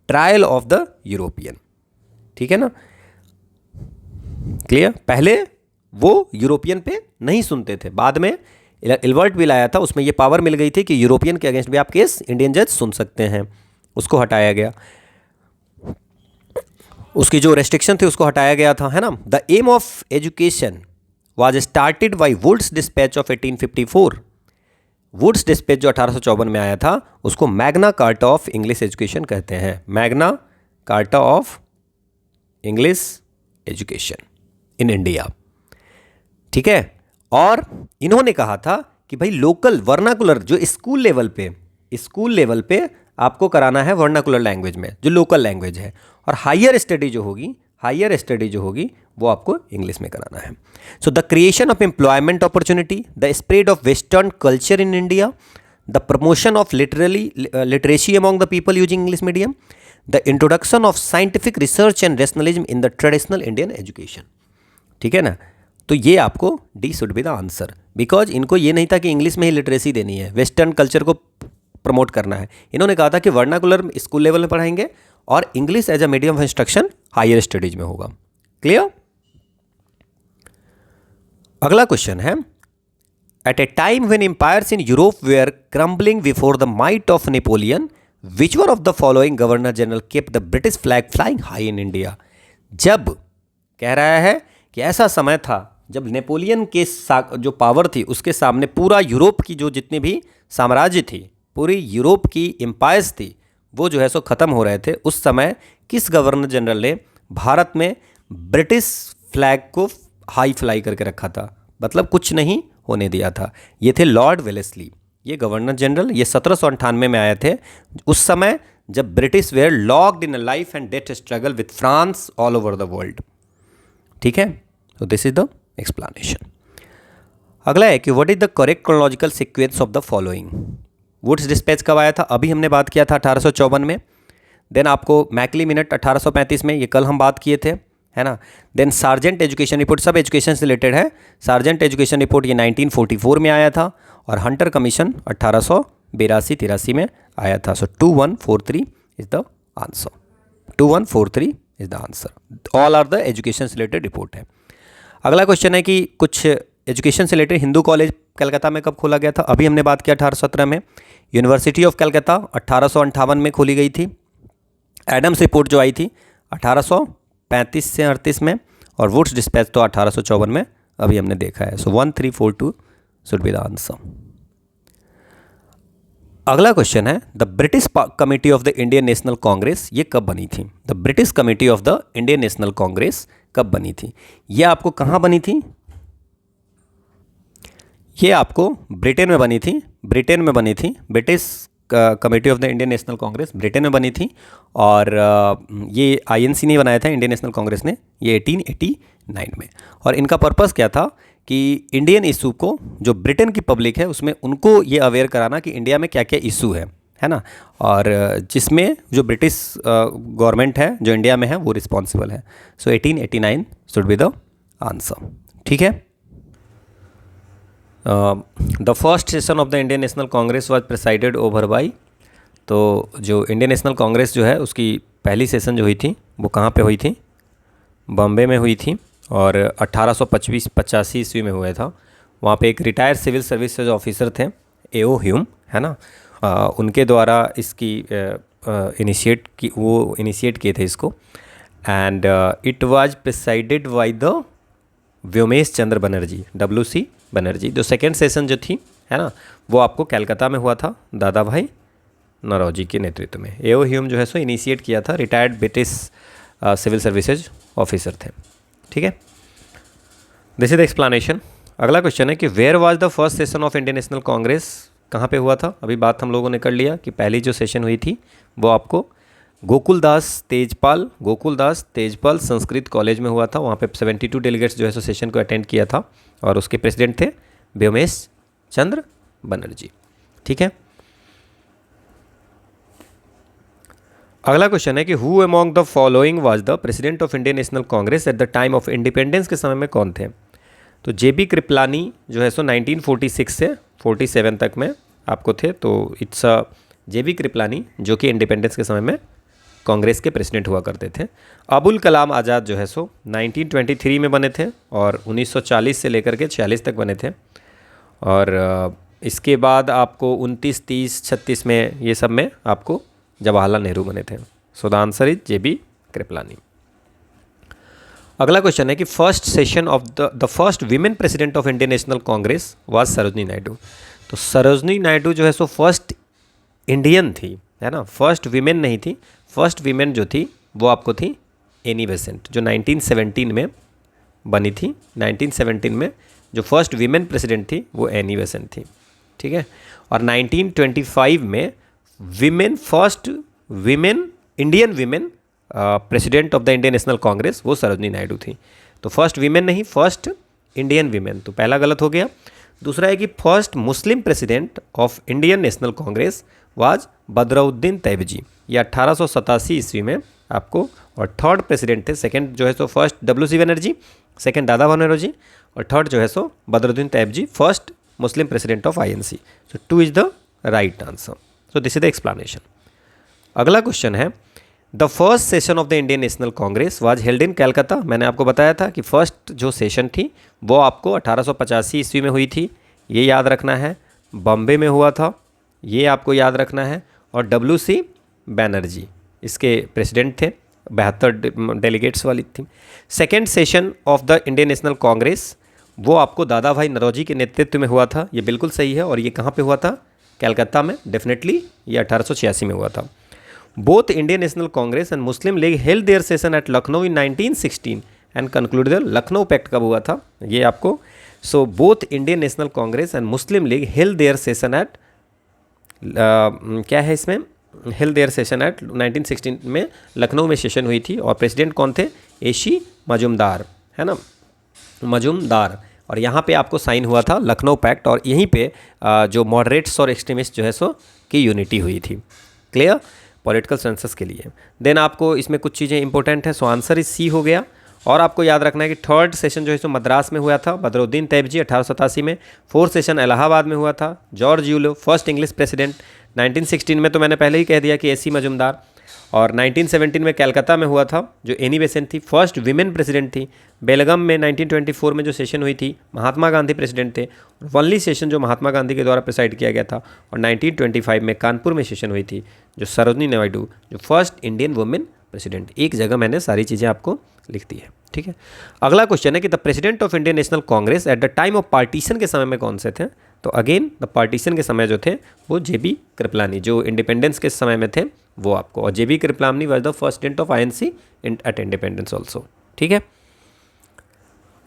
trial of the European, ठीक है ना। क्लियर? पहले वो यूरोपियन पे नहीं सुनते थे, बाद में इलवर्ट बिल आया था, उसमें ये पावर मिल गई थी कि यूरोपियन के अगेंस्ट भी आप केस इंडियन जज सुन सकते हैं, उसको हटाया गया। उसकी जो रेस्ट्रिक्शन थी उसको हटाया गया था, है ना। The aim of education was started by Woods dispatch of 1854। Woods dispatch जो 1854 में आया था उसको Magna Carta of English education कहते हैं। Magna Carta of English education in India, ठीक है। और इन्होंने कहा था कि भाई लोकल वर्नाकुलर जो स्कूल लेवल पे आपको कराना है वर्नाकुलर लैंग्वेज में, जो लोकल लैंग्वेज है, और हायर स्टडी जो होगी वो आपको इंग्लिश में कराना है। So the creation of employment opportunity, the spread of western culture in India, the promotion of literacy among the people using English medium, the introduction of scientific research and rationalism in the traditional Indian education, ठीक है ना। तो ये आपको D should be the answer, because इनको ये नहीं था कि इंग्लिश में ही लिटरेसी देनी है, वेस्टर्न कल्चर को प्रमोट करना है। इन्होंने कहा था कि वर्नाकुलर स्कूल लेवल में पढ़ाएंगे और English as a medium of instruction higher studies में होगा। क्लियर? अगला क्वेश्चन है at a time when empires in Europe were crumbling before the might of Napoleon which one of the following governor general kept the British flag flying high in India. जब कह रहा है कि ऐसा समय था जब नेपोलियन के जो पावर थी उसके सामने पूरा यूरोप की जो जितने भी साम्राज्य थी, पूरी यूरोप की एम्पायर्स थी, वो जो है सो ख़त्म हो रहे थे। उस समय किस गवर्नर जनरल ने भारत में ब्रिटिश फ्लैग को हाई फ्लाई करके रखा था, मतलब कुछ नहीं होने दिया था? ये थे लॉर्ड वेलेस्ली, ये गवर्नर जनरल, ये 1798 में आए थे, उस समय जब British were locked in a life and death struggle with France all over the world, ठीक है। तो दिस इज द एक्सप्लेनेशन। अगला है कि what is the correct chronological sequence of the following. Woods dispatch कब आया था? अभी हमने बात किया था 1854 में। देन आपको मैकली मिनट 1835 में, ये कल हम बात किए थे, है ना। देन सार्जेंट एजुकेशन रिपोर्ट, सब एजुकेशन से रिलेटेड है। सार्जेंट एजुकेशन रिपोर्ट ये 1944 में आया था, और हंटर कमीशन 1882-83 में आया था। So 2143 is the answer. 2143 is the answer. All are the education से रिलेटेड रिपोर्ट है। अगला क्वेश्चन है कि कुछ एजुकेशन से रिलेटेड हिंदू कॉलेज कलकत्ता में कब खोला गया था? अभी हमने बात किया 1817 में। यूनिवर्सिटी ऑफ कलकत्ता 1858 में खोली गई थी। एडम्स रिपोर्ट जो आई थी 1835 से 38 में, और वुड्स डिस्पैच तो 1854 में अभी हमने देखा है। सो 1342 शुड बी द आंसर। अगला क्वेश्चन है the British committee of the Indian National Congress, ये कब बनी थी? The British committee of the Indian National Congress कब बनी थी। ये आपको कहाँ बनी थी? ये आपको ब्रिटेन में बनी थी। ब्रिटेन में बनी थी। British committee of the Indian National Congress Britain में बनी थी। और ये आईएनसी ने बनाया था, इंडियन नेशनल कांग्रेस ने, ये 1889 में। और इनका पर्पस क्या था कि इंडियन इशू को, जो ब्रिटेन की पब्लिक है उसमें, उनको ये अवेयर कराना कि इंडिया में क्या क्या इशू है ना, और जिसमें जो ब्रिटिश गवर्नमेंट है जो इंडिया में है वो रिस्पॉन्सिबल है। सो 1889 शुड बी द आंसर। ठीक है। The first session of the Indian National Congress was presided over by, तो जो इंडियन नेशनल कांग्रेस जो है उसकी पहली सेशन जो हुई थी वो कहाँ पे हुई थी? बॉम्बे में हुई थी। और 1885 ईस्वी में हुआ था। वहाँ पे एक रिटायर्ड सिविल सर्विसेज ऑफिसर थे, एओ ह्यूम, है ना, उनके द्वारा इसकी इनिशिएट किए थे इसको। And it was presided by the Womesh Chandra Banerjee, WC Banerjee. जो सेकेंड सेशन जो थी, है ना, वो आपको कलकत्ता में हुआ था दादा भाई नौरोजी के नेतृत्व में। एओ ह्यूम जो है सो इनिशिएट किया था, retired British civil services officer थे। ठीक है। This is the explanation. अगला क्वेश्चन है कि where was the first session of Indian National Congress, कहाँ पे हुआ था? अभी बात हम लोगों ने कर लिया कि पहली जो सेशन हुई थी वो आपको गोकुलदास तेजपाल संस्कृत कॉलेज में हुआ था। वहाँ पे 72 डेलीगेट्स जो है सो सेशन को अटेंड किया था और उसके प्रेसिडेंट थे व्योमेश चंद्र बनर्जी। ठीक है। अगला क्वेश्चन है कि who among the following was the president of Indian National Congress at the time of independence के समय में कौन थे? तो JB कृपलानी जो है सो 1946 से 47 तक में आपको थे। तो इट्स JB कृपलानी जो कि इंडिपेंडेंस के समय में कांग्रेस के प्रेसिडेंट हुआ करते थे। अबुल कलाम आज़ाद जो है सो 1923 में बने थे और 1940 से लेकर के 46 तक बने थे। और इसके बाद आपको 29, 30, 36 में ये सब में आपको जवाहरलाल नेहरू बने थे। So the answer is JB Kripalani. अगला क्वेश्चन है कि first session of the first women president of Indian National Congress was Sarojini Naidu. तो सरोजनी नायडू जो है सो फर्स्ट इंडियन थी, है ना, फर्स्ट वीमेन नहीं थी। फर्स्ट वीमेन जो थी वो आपको थी एनी बेसेंट, जो 1917 में बनी थी। 1917 में जो फर्स्ट वीमेन प्रेसिडेंट थी वो एनी बेसेंट थी। ठीक है। और 1925 में first Indian women president of the Indian National Congress वो सरोजनी नायडू थी। तो फर्स्ट वीमेन नहीं, फर्स्ट इंडियन वीमेन, तो पहला गलत हो गया। दूसरा है कि first Muslim president of Indian National Congress was Badruddin Tyabji, ये 1887 ईस्वी में आपको। और थर्ड प्रेसिडेंट थे, सेकंड जो है so first WC Banerjee, second Dadabhai Naoroji, और थर्ड जो है so Badruddin Tyabji, first Muslim president of INC। So 2 is the right answer. So this is the explanation. अगला क्वेश्चन है the first session of the Indian National Congress was held in Calcutta. मैंने आपको बताया था कि फर्स्ट जो सेशन थी वो आपको 1885 ईस्वी में हुई थी, ये याद रखना है। बॉम्बे में हुआ था, ये आपको याद रखना है। और WC बनर्जी इसके प्रेसिडेंट थे, 72 डेलीगेट्स वाली थी। Second session of the Indian National Congress वो आपको दादा भाई नौरोजी के नेतृत्व में हुआ था, ये बिल्कुल सही है। और ये कहाँ पे हुआ था? कलकत्ता में, डेफिनेटली ये 1886 में हुआ था। Both Indian National Congress and Muslim League held their session at Lucknow in 1916 and concluded the Lucknow pact कब हुआ था? ये आपको, so both Indian National Congress and Muslim League held their session at, क्या है इसमें, हेल्ड देयर सेशन एट 1916 में लखनऊ में सेशन हुई थी। और प्रेसिडेंट कौन थे? AC मजूमदार, है ना, मजूमदार। और यहाँ पे आपको साइन हुआ था लखनऊ पैक्ट, और यहीं पे जो मॉडरेट्स और एक्सट्रीमिस्ट जो है सो की यूनिटी हुई थी। क्लियर? पॉलिटिकल सेंसस के लिए। देन आपको इसमें कुछ चीज़ें इंपॉर्टेंट हैं, सो आंसर इज C हो गया। और आपको याद रखना है कि थर्ड सेशन जो है सो मद्रास में हुआ था, बदरुद्दीन तैयबजी 1887 में। फोर्थ सेशन इलाहाबाद में हुआ था, George yellow first English president. 1916 में तो मैंने पहले ही कह दिया कि AC मजूमदार। और 1917 में कलकत्ता में हुआ था, जो एनी बेसेंट थी, फर्स्ट वीमेन प्रेसिडेंट थी। बेलगम में 1924 में जो सेशन हुई थी, महात्मा गांधी प्रेसिडेंट थे। वनली सेशन जो महात्मा गांधी के द्वारा प्रेसाइड किया गया था। और 1925 में कानपुर में सेशन हुई थी, जो सरोजनी नायडू, जो फर्स्ट इंडियन वुमेन प्रेसिडेंट। एक जगह मैंने सारी चीज़ें आपको लिख दी है। ठीक है। अगला क्वेश्चन है कि the president of Indian National Congress at the time of partition के समय में कौन से थे? तो अगेन द पार्टीशन के समय जो थे वो JB कृपलानी, जो इंडिपेंडेंस के समय में थे वो आपको। और JB Kripalani was the first president of INC at independence also. ठीक है।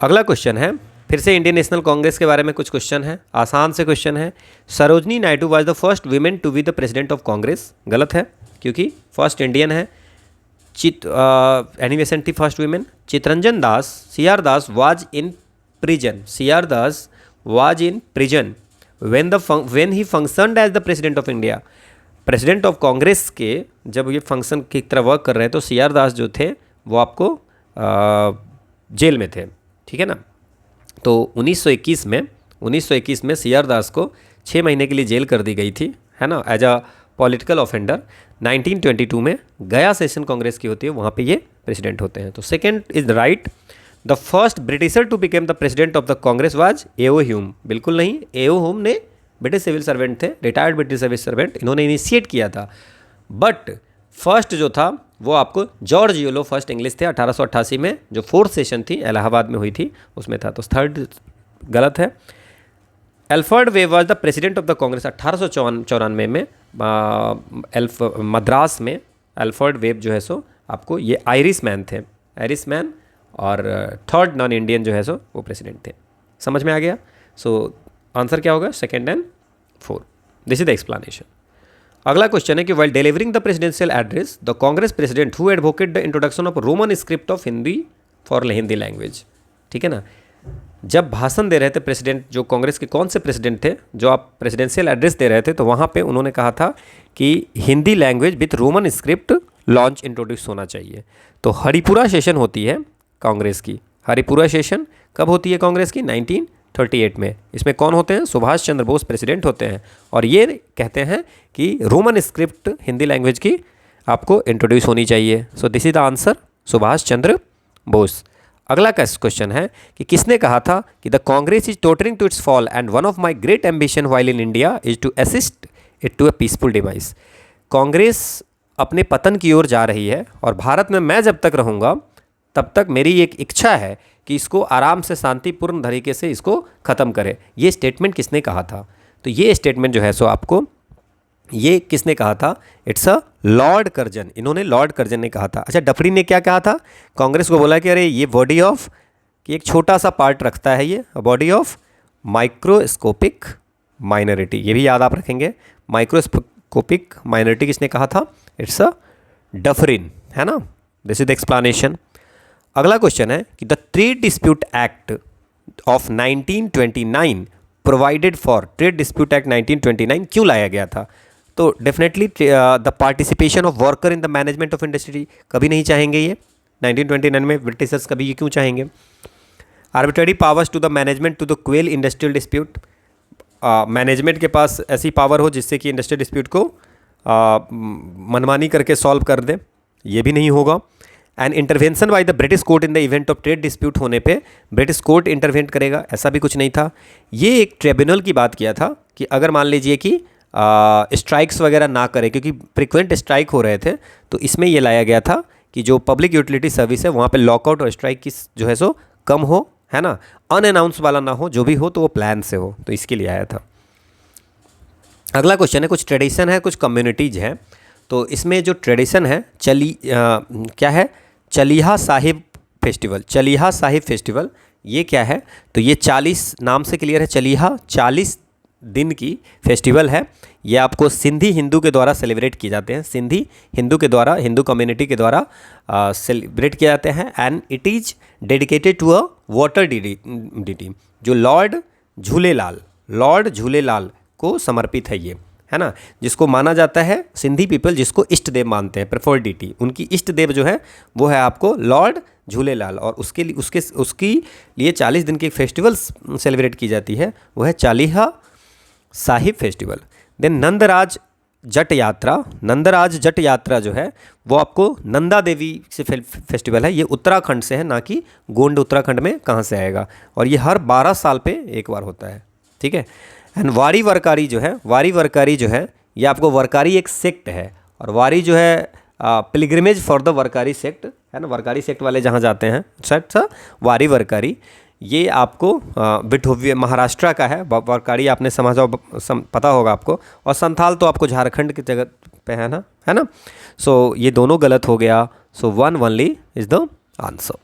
अगला क्वेश्चन है, फिर से इंडियन नेशनल कांग्रेस के बारे में कुछ क्वेश्चन है, आसान से क्वेश्चन है। Sarojini Naidu was the first women to be the president of Congress. गलत है, क्योंकि फर्स्ट इंडियन है। एनी बेसेंट थी first women. Chittaranjan Das, C R Das was in prison. C R Das was in prison when he functioned as the president of India. President of Congress के जब ये function की तरह वर्क कर रहे हैं तो सी आर दास जो थे वो आपको जेल में थे, ठीक है ना। तो 1921 में सी आर दास को 6 महीने के लिए जेल कर दी गई थी, है ना, एज अ पॉलिटिकल ऑफेंडर। 1922 में गया सेशन कांग्रेस की होती है, वहाँ पे ये प्रेसिडेंट होते हैं। तो second is right. The first Britisher to became the president of the Congress was A O Hume. बिल्कुल नहीं, एओ ह्यूम ने ब्रिटिश सिविल सर्वेंट थे, रिटायर्ड ब्रिटिश सिविल सर्वेंट, इन्होंने इनिशिएट किया था। बट फर्स्ट जो था वो आपको जॉर्ज यूलो फर्स्ट इंग्लिश थे 1888 में, जो 4th सेशन थी इलाहाबाद में हुई थी उसमें था। तो थर्ड गलत है। Alford web was the president of the Congress 1894 में मद्रास में। एल्फर्ड वेब जो है सो आपको ये आयरिश मैन थे, आयरिश मैन, और थर्ड नॉन इंडियन जो है सो वो प्रेसिडेंट थे। समझ में आ गया। सो आंसर क्या होगा, 2nd and 4th। This is the explanation. अगला क्वेश्चन है कि while delivering the presidential address the Congress president who advocate the introduction of Roman script of Hindi for Hindi language. ठीक है ना, जब भाषण दे रहे थे प्रेसिडेंट, जो कांग्रेस के कौन से प्रेसिडेंट थे जो आप प्रेसिडेंशियल एड्रेस दे रहे थे, तो वहाँ पे उन्होंने कहा था कि Hindi language with Roman script launch introduce होना चाहिए। तो हरिपुरा सेशन होती है कांग्रेस की। हरिपुरा सेशन कब होती है कांग्रेस की, 1938 में। इसमें कौन होते हैं, सुभाष चंद्र बोस प्रेसिडेंट होते हैं, और ये कहते हैं कि रोमन स्क्रिप्ट हिंदी लैंग्वेज की आपको इंट्रोड्यूस होनी चाहिए। So this is the answer, Subhash Chandra Bose. अगला क्वेश्चन है कि किसने कहा था कि the Congress is tottering to its fall and one of my great ambition while in India is to assist it to a peaceful device. Congress अपने पतन की ओर जा रही है और भारत में मैं जब तक रहूँगा तब तक मेरी एक इच्छा है कि इसको आराम से शांतिपूर्ण तरीके से इसको ख़त्म करे। ये स्टेटमेंट किसने कहा था, तो ये स्टेटमेंट जो है सो आपको ये किसने कहा था, इट्स अ लॉर्ड कर्जन। इन्होंने लॉर्ड कर्जन ने कहा था। अच्छा, डफरी ने क्या कहा था, कांग्रेस को बोला कि अरे ये बॉडी ऑफ, कि एक छोटा सा पार्ट रखता है ये, बॉडी ऑफ माइक्रोस्कोपिक माइनॉरिटी। ये भी याद आप रखेंगे, माइक्रोस्कोपिक माइनॉरिटी किसने कहा था, इट्स अ डफरिन, है ना। This is the explanation. अगला क्वेश्चन है कि the trade dispute act of 1929 provided for, trade dispute act 1929 क्यों लाया गया था, तो definitely the participation of worker in the management of industry. कभी नहीं चाहेंगे ये 1929 में ब्रिटिशर्स, कभी ये क्यों चाहेंगे। Arbitrary powers to the management to the quell industrial dispute, management के पास ऐसी पावर हो जिससे कि इंडस्ट्रियल डिस्प्यूट को मनमानी करके सॉल्व कर दे, ये भी नहीं होगा। And intervention by the British court in the event of trade dispute होने पे ब्रिटिश कोर्ट इंटरवेंट करेगा, ऐसा भी कुछ नहीं था। ये एक ट्रिब्यूनल की बात किया था कि अगर मान लीजिए कि स्ट्राइक्स वगैरह ना करे, क्योंकि फ्रिक्वेंट स्ट्राइक हो रहे थे, तो इसमें ये लाया गया था कि जो पब्लिक यूटिलिटी सर्विस है वहाँ पे लॉकआउट और स्ट्राइक की जो है सो कम हो, है ना, अनअनाउंस वाला ना हो, जो भी हो तो वो प्लान से हो, तो इसके लिए आया था। अगला क्वेश्चन है, कुछ ट्रेडिशन है कुछ कम्युनिटीज़ हैं, तो इसमें जो ट्रेडिशन है क्या है, चलिहा साहिब फेस्टिवल। चलिहा साहिब फेस्टिवल ये क्या है, तो ये 40 नाम से क्लियर है, चलिहा 40 दिन की फेस्टिवल है। ये आपको सिंधी हिंदू के द्वारा सेलिब्रेट किए जाते हैं, सिंधी हिंदू के द्वारा, हिंदू कम्युनिटी के द्वारा सेलिब्रेट किए जाते हैं। And it is dedicated to a water deity, जो लॉर्ड झूलेलाल को समर्पित है ये, है ना, जिसको माना जाता है सिंधी पीपल जिसको इष्ट देव मानते हैं, प्रेफर्ड डीटी, उनकी इष्ट देव जो है वो है आपको लॉर्ड झूलेलाल, और उसके लिए 40 दिन की फेस्टिवल सेलिब्रेट की जाती है, वो है चालीहा साहिब फेस्टिवल। देन नंदराज जट यात्रा जो है वो आपको नंदा देवी से फेस्टिवल है, ये उत्तराखंड से है, ना कि गोंड उत्तराखंड में कहाँ से आएगा, और ये हर 12 साल पे एक बार होता है, ठीक है। एंड वारी वरकारी जो है ये आपको, वरकारी एक सेक्ट है, और वारी जो है पिलग्रिमेज फॉर द वरकारी सेक्ट, है ना, वरकारी सेक्ट वाले जहाँ जाते हैं, सेक्ट था वारी वरकारी। ये आपको बिठोविया महाराष्ट्र का है, वरकारी आपने पता होगा आपको, और संथाल तो आपको झारखंड की जगह पे है ना। सो ये दोनों गलत हो गया, सो 1 ओनली इज द आंसर।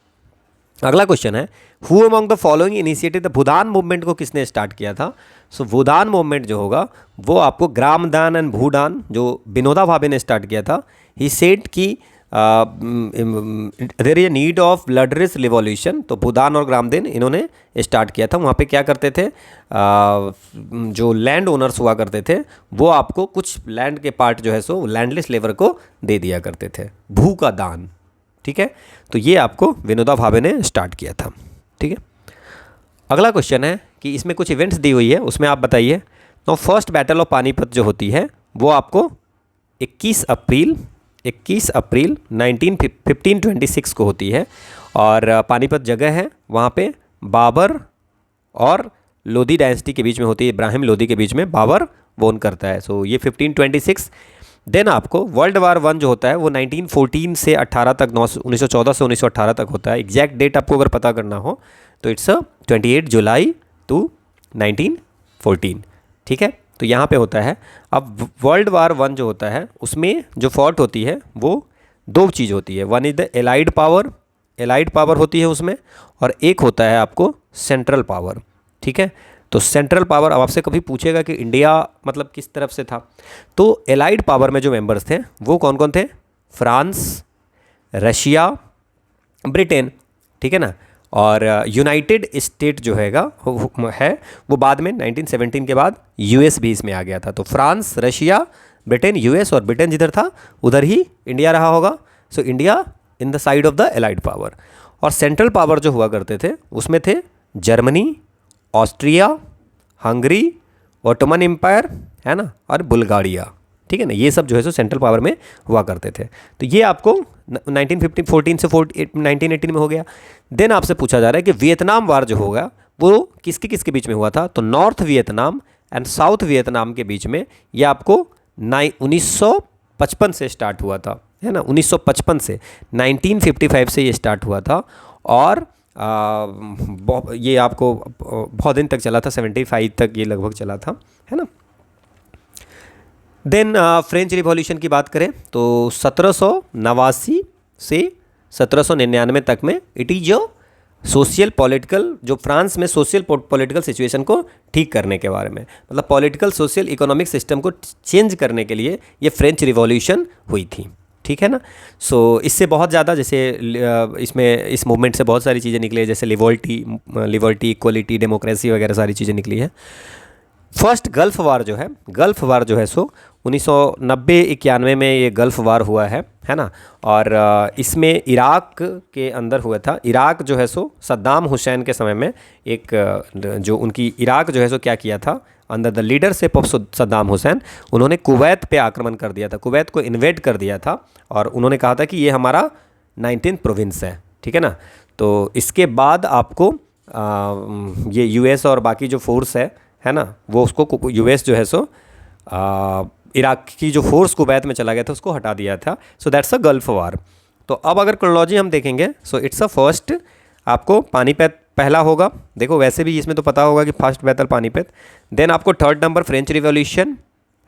अगला क्वेश्चन है, who among the following initiative the Bhoodan movement को किसने स्टार्ट किया था? सो भूदान मूवमेंट जो होगा वो आपको ग्रामदान एंड भूदान जो विनोबा भावे ने स्टार्ट किया था। ही सेड कि there is need of blood rich revolution. तो भूदान और ग्रामदान इन्होंने स्टार्ट किया था। वहाँ पे क्या करते थे, जो लैंड ओनर्स हुआ करते थे वो आपको कुछ लैंड के पार्ट जो है सो लैंडलेस लेबर को दे दिया करते थे, भू का दान। ठीक है, तो ये आपको विनोबा भावे ने स्टार्ट किया था। ठीक है, अगला क्वेश्चन है कि इसमें कुछ इवेंट्स दी हुई है, उसमें आप बताइए। तो फर्स्ट बैटल ऑफ पानीपत जो होती है वो आपको 21 अप्रैल 1526 को होती है। और पानीपत जगह है, वहाँ पे बाबर और लोधी डायनेस्टी के बीच में होती है, इब्राहिम लोधी के बीच में बाबर वोन करता है। सो ये 1526। देन आपको वर्ल्ड वार 1 जो होता है वो 1914 से 18 तक 1914 से 1918 तक होता है। एग्जैक्ट डेट आपको अगर पता करना हो तो इट्स 28 जुलाई टू 1914। ठीक है, तो यहाँ पे होता है। अब वर्ल्ड वार 1 जो होता है उसमें जो फॉर्ट होती है वो 2 चीज़ होती है। One is the allied power होती है उसमें, और एक होता है आपको सेंट्रल पावर। ठीक है, तो सेंट्रल पावर अब आपसे कभी पूछेगा कि इंडिया मतलब किस तरफ से था, तो एलाइड पावर में जो मेंबर्स थे वो कौन कौन थे? France, Russia, Britain. ठीक है ना, और यूनाइटेड स्टेट जो है वो बाद में 1917 के बाद यूएस भी इसमें आ गया था। तो फ्रांस, रशिया, ब्रिटेन, यूएस, और ब्रिटेन जिधर था उधर ही इंडिया रहा होगा। सो India in the side of the allied power. और सेंट्रल पावर जो हुआ करते थे उसमें थे Germany, Austria, Hungary, Ottoman empire, है ना, और बुल्गारिया। ठीक है ना, ये सब जो है सो सेंट्रल पावर में हुआ करते थे। तो ये आपको 1914 से 1918 में हो गया। देन आपसे पूछा जा रहा है कि वियतनाम वार जो होगा वो किसके बीच में हुआ था? तो north Vietnam and south Vietnam के बीच में। ये आपको 1955 से स्टार्ट हुआ था, है ना, 1955 से 1955 से ये स्टार्ट हुआ था। और ये आपको बहुत दिन तक चला था, 75 तक ये लगभग चला था, है ना। देन फ्रेंच रिवॉल्यूशन की बात करें तो 1789 से 1799 तक में इट इज जो सोशल पॉलिटिकल, जो फ्रांस में सोशल पॉलिटिकल सिचुएशन को ठीक करने के बारे में, मतलब पॉलिटिकल सोशल इकोनॉमिक सिस्टम को चेंज करने के लिए ये फ्रेंच रिवॉल्यूशन हुई थी। ठीक है ना। सो इससे बहुत ज़्यादा, जैसे इसमें इस मूवमेंट से बहुत सारी चीज़ें निकली है, जैसे लिबर्टी, इक्वलिटी, डेमोक्रेसी वगैरह सारी चीज़ें निकली है। फर्स्ट गल्फ़ वार जो है सो 1990-91 में ये गल्फ़ वार हुआ है ना। और इसमें इराक के अंदर हुआ था। इराक जो है सो सद्दाम हुसैन के समय में एक जो उनकी इराक जो है सो क्या किया था, under the leadership of Saddam Hussain, उन्होंने कुवैत पे आक्रमण कर दिया था, कुवैत को इन्वेड कर दिया था। और उन्होंने कहा था कि ये हमारा 19th प्रोविंस है। ठीक है ना। तो इसके बाद आपको ये यूएस और बाकी जो फोर्स है ना, वो उसको यूएस जो है सो इराक की जो फोर्स कुवैत में चला गया था उसको हटा दिया था। सो दैट्स अ गल्फ़ वार। तो अब अगर क्रोनोलॉजी हम देखेंगे, सो इट्स अ फर्स्ट आपको पानीपत पहला होगा। देखो वैसे भी इसमें तो पता होगा कि फर्स्ट बैटल पानीपत। देन आपको थर्ड नंबर फ्रेंच रिवॉल्यूशन,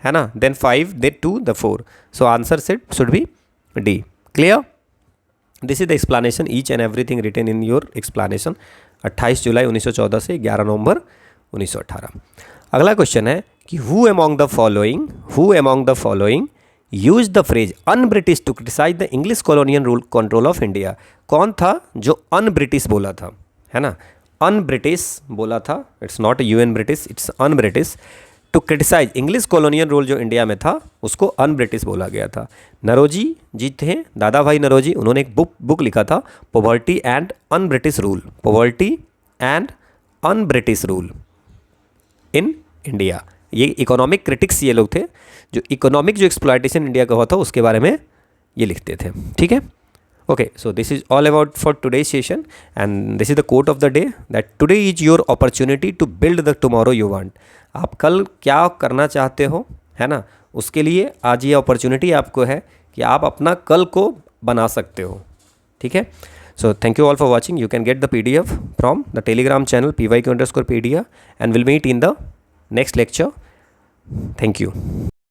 है ना। Then 5, then 2, the 4। So answer should be D. Clear? This is the explanation, each and everything written in your explanation. 28 जुलाई 1914 से 11 नवंबर 1918। अगला क्वेश्चन है कि who among the following use the phrase un British to criticize the English colonial rule control of India. कौन था जो अन British बोला था, है ना, अन ब्रिटिश बोला था। It's not UN British, it's un British. To criticize English colonial rule जो इंडिया में था उसको अन ब्रिटिश बोला गया था। नरोजी जी थे, दादा भाई नरोजी, उन्होंने एक बुक लिखा था, poverty and un British rule, poverty and un British rule in India. ये इकोनॉमिक क्रिटिक्स ये लोग थे, जो इकोनॉमिक जो एक्सप्लॉयटेशन इंडिया का हुआ था उसके बारे में ये लिखते थे। ठीक है। Okay, so this is all about for today session and this is the quote of the day, that today is your opportunity to build the tomorrow you want. आप कल क्या करना चाहते हो, है ना, उसके लिए आज ये अपॉर्चुनिटी आपको है कि आप अपना कल को बना सकते हो। ठीक है। So thank you all for watching. You can get the PDF from the Telegram channel pyq_pedia and we'll meet in the next lecture. Thank you.